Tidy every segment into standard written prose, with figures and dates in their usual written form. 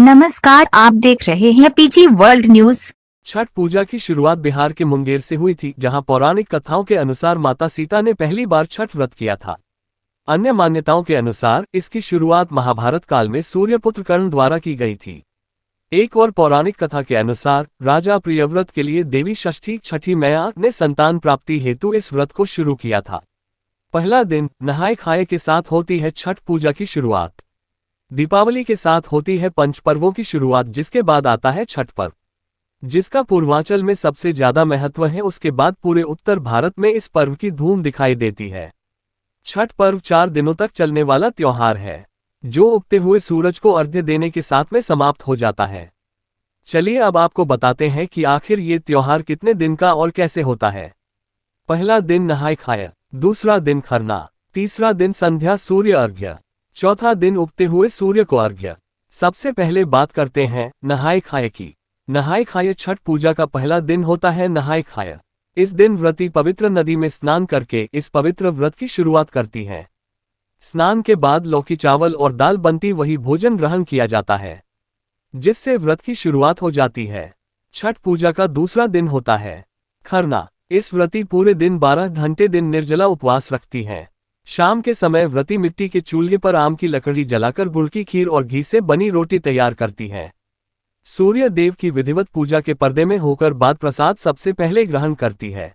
नमस्कार, आप देख रहे हैं पीजी वर्ल्ड न्यूज। छठ पूजा की शुरुआत बिहार के मुंगेर से हुई थी, जहां पौराणिक कथाओं के अनुसार माता सीता ने पहली बार छठ व्रत किया था। अन्य मान्यताओं के अनुसार इसकी शुरुआत महाभारत काल में सूर्यपुत्र कर्ण द्वारा की गई थी। एक और पौराणिक कथा के अनुसार राजा प्रियव्रत के लिए देवी षष्ठी छठी मैया ने संतान प्राप्ति हेतु इस व्रत को शुरू किया था। पहला दिन नहाय खाए के साथ होती है छठ पूजा की शुरुआत। दीपावली के साथ होती है पंच पर्वों की शुरुआत, जिसके बाद आता है छठ पर्व, जिसका पूर्वांचल में सबसे ज्यादा महत्व है। उसके बाद पूरे उत्तर भारत में इस पर्व की धूम दिखाई देती है। छठ पर्व 4 दिनों तक चलने वाला त्योहार है, जो उगते हुए सूरज को अर्घ्य देने के साथ में समाप्त हो जाता है। चलिए अब आपको बताते हैं कि आखिर ये त्योहार कितने दिन का और कैसे होता है। पहला दिन नहाय खाए, दूसरा दिन खरना, तीसरा दिन संध्या सूर्य अर्घ्य, चौथा दिन उगते हुए सूर्य को अर्घ्य। सबसे पहले बात करते हैं नहाय खाए की। नहाय खाए छठ पूजा का पहला दिन होता है नहाय खाए। इस दिन व्रती पवित्र नदी में स्नान करके इस पवित्र व्रत की शुरुआत करती हैं। स्नान के बाद लौकी चावल और दाल बनती वही भोजन ग्रहण किया जाता है, जिससे व्रत की शुरुआत हो जाती है। छठ पूजा का दूसरा दिन होता है खरना। इस व्रती पूरे दिन 12 घंटे दिन निर्जला उपवास रखती हैं। शाम के समय व्रती मिट्टी के चूल्हे पर आम की लकड़ी जलाकर गुड़ की खीर और घी से बनी रोटी तैयार करती हैं। सूर्य देव की विधिवत पूजा के पर्दे में होकर बाद प्रसाद सबसे पहले ग्रहण करती है।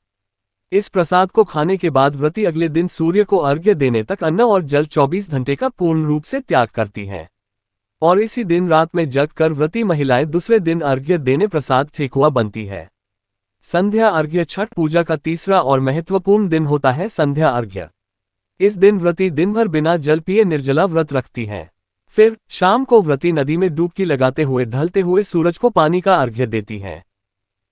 इस प्रसाद को खाने के बाद व्रती अगले दिन सूर्य को अर्घ्य देने तक अन्न और जल 24 घंटे का पूर्ण रूप से त्याग करती हैं। और इसी दिन रात में जग कर व्रती महिलाएं दूसरे दिन अर्घ्य देने प्रसाद ठेकुआ बनती है। संध्या अर्घ्य छठ पूजा का तीसरा और महत्वपूर्ण दिन होता है संध्या अर्घ्य। इस दिन व्रती दिन भर बिना जल पिए निर्जला व्रत रखती हैं। फिर शाम को व्रती नदी में डुबकी लगाते हुए ढलते हुए सूरज को पानी का अर्घ्य देती हैं।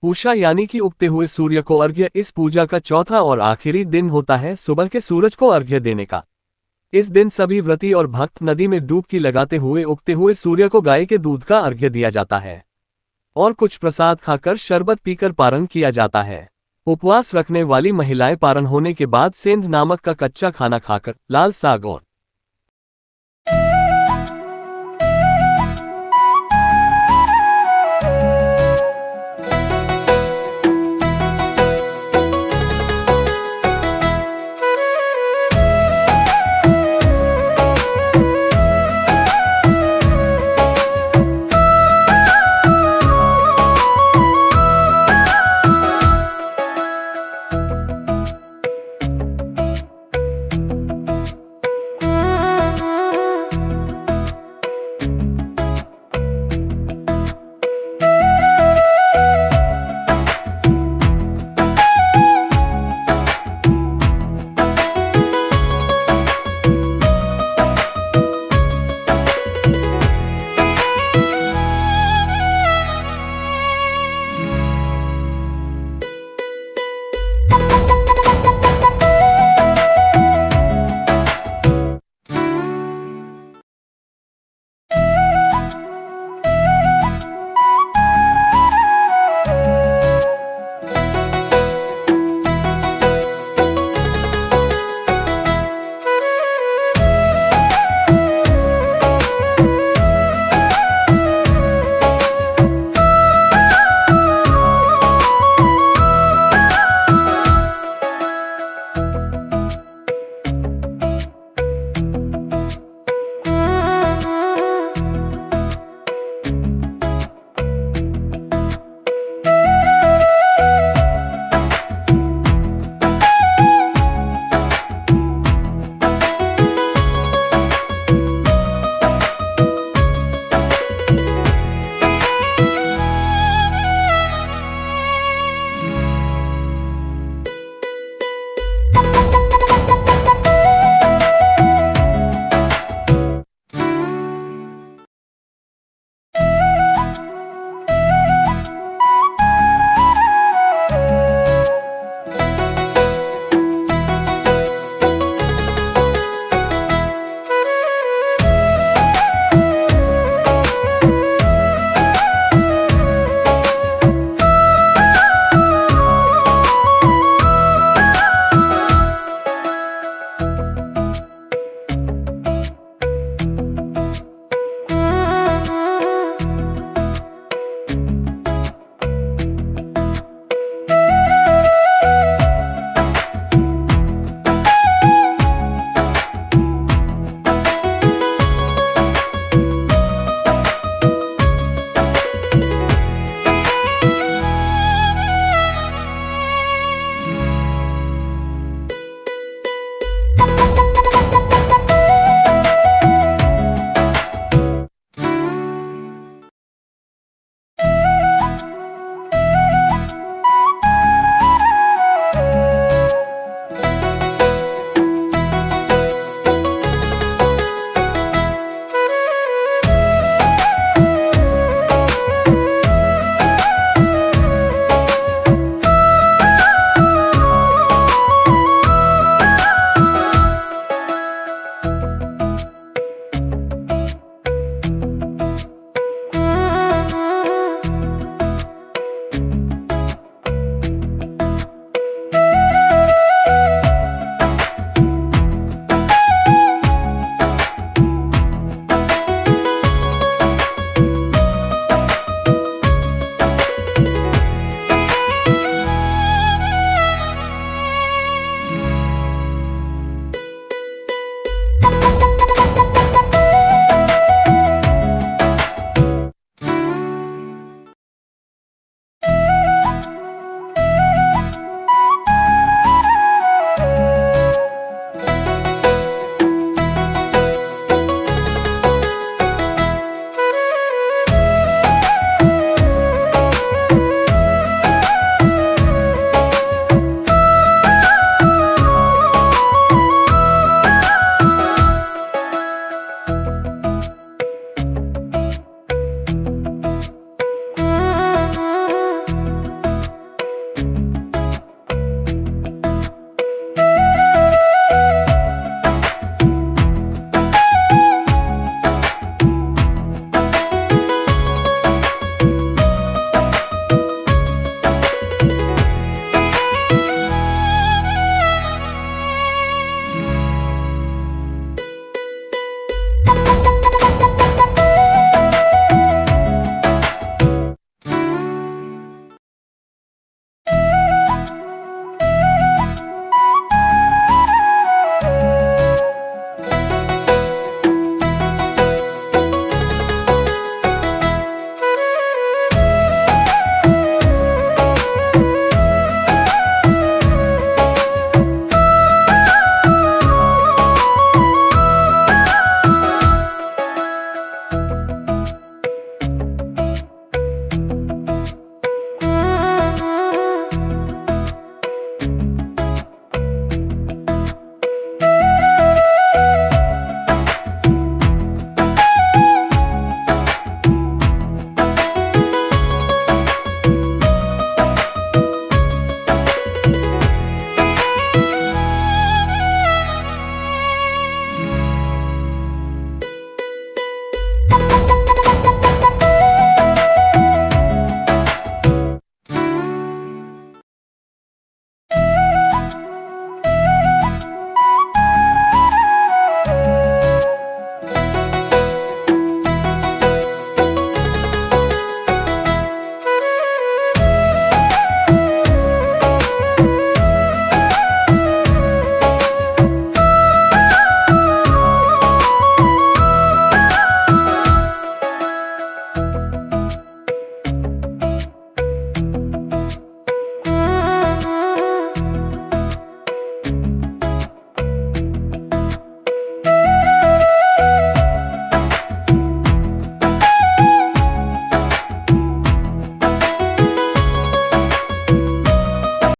उषा यानी कि उगते हुए सूर्य को अर्घ्य इस पूजा का चौथा और आखिरी दिन होता है सुबह के सूरज को अर्घ्य देने का। इस दिन सभी व्रती और भक्त नदी में डुबकी लगाते हुए उगते हुए सूर्य को गाय के दूध का अर्घ्य दिया जाता है और कुछ प्रसाद खाकर शरबत पीकर पारण किया जाता है। उपवास रखने वाली महिलाएं पारण होने के बाद सेंध नामक का कच्चा खाना खाकर लाल साग और